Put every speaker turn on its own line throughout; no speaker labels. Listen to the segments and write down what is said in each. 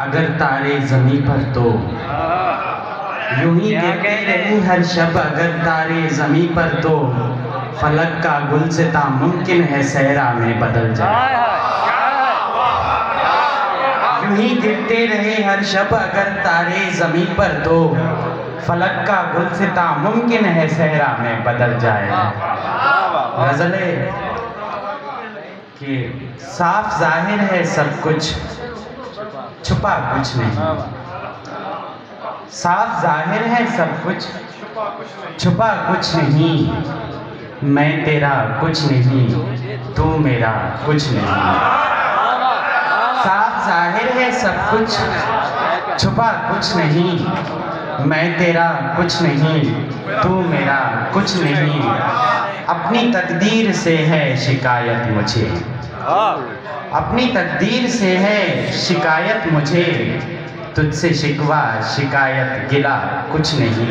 अगर तारे ज़मीं पर तो यूं ही गिरते रहे हर शब। अगर तारे ज़मीं पर तो फलक का गुलसिता मुमकिन है सहरा में बदल जाए। यूं ही गिरते रहे हर शब अगर तारे ज़मीं पर तो फलक का गुलसिता मुमकिन है सहरा में बदल जाए। गज़ले कि साफ जाहिर है सब कुछ, छुपा कुछ नहीं। साफ जाहिर है सब कुछ, छुपा कुछ नहीं। मैं तेरा कुछ नहीं, तू मेरा कुछ नहीं। साफ जाहिर है सब कुछ, छुपा कुछ नहीं। मैं तेरा कुछ नहीं, तू मेरा कुछ नहीं। अपनी तकदीर से है शिकायत मुझे, अपनी तकदीर से है शिकायत मुझे। तुझसे शिकवा शिकायत गिला कुछ नहीं।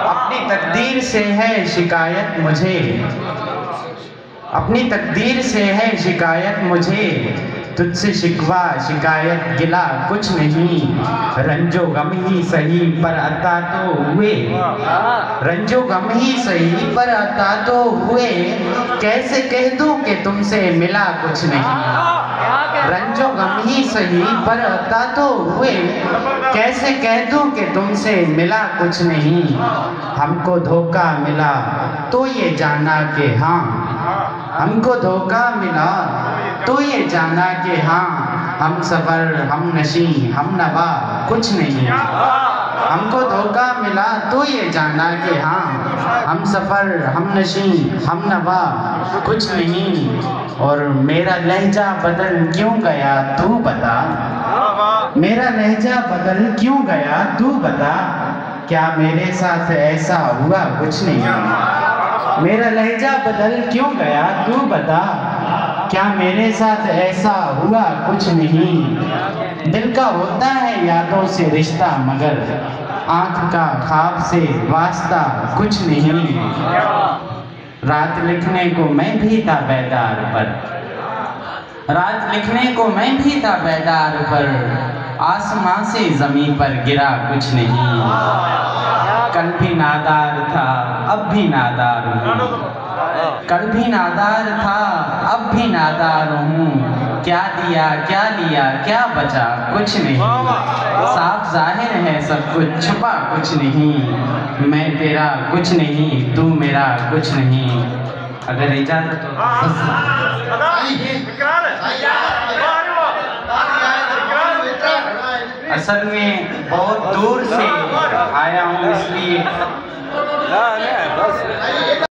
अपनी तकदीर से है शिकायत मुझे, अपनी तकदीर से है शिकायत मुझे। तुझसे शिकवा शिकायत गिला कुछ नहीं। रंजो गम ही सही पर अता तो हुए, रंजो गम ही सही पर अता तो हुए। कैसे कह दूं कि तुमसे मिला कुछ नहीं। रंजो गम ही सही पर अता तो हुए। कैसे कह दूं कि तुमसे मिला कुछ नहीं। हमको धोखा मिला तो ये जाना कि हाँ, हमको धोखा मिला तो ये जाना कि हाँ। हम सफ़र हम नशी हम नवा कुछ नहीं। हमको धोखा मिला तो ये जाना कि हाँ। हम सफ़र हम नशी हम नवा कुछ नहीं। और मेरा लहजा बदल क्यों गया तू बता, मेरा लहजा बदल क्यों गया तू बता। क्या मेरे साथ ऐसा हुआ कुछ नहीं। मेरा लहजा बदल क्यों गया तू बता। क्या मेरे साथ ऐसा हुआ कुछ नहीं। दिल का होता है यादों से रिश्ता मगर आँख का ख्वाब से वास्ता कुछ नहीं। रात लिखने को मैं भी था बेदार पर, रात लिखने को मैं भी था बेदार पर। आसमां से ज़मीन पर गिरा कुछ नहीं। कल भी नादार था अब भी नादार हूँ, कल भी नादार था अब भी नादार हूँ। क्या दिया क्या लिया क्या बचा कुछ नहीं। साफ जाहिर है सब कुछ, छुपा कुछ नहीं। मैं तेरा कुछ नहीं, तू मेरा कुछ नहीं। अगर इजाज़त असल में बहुत दूर से आया हूँ इसलिए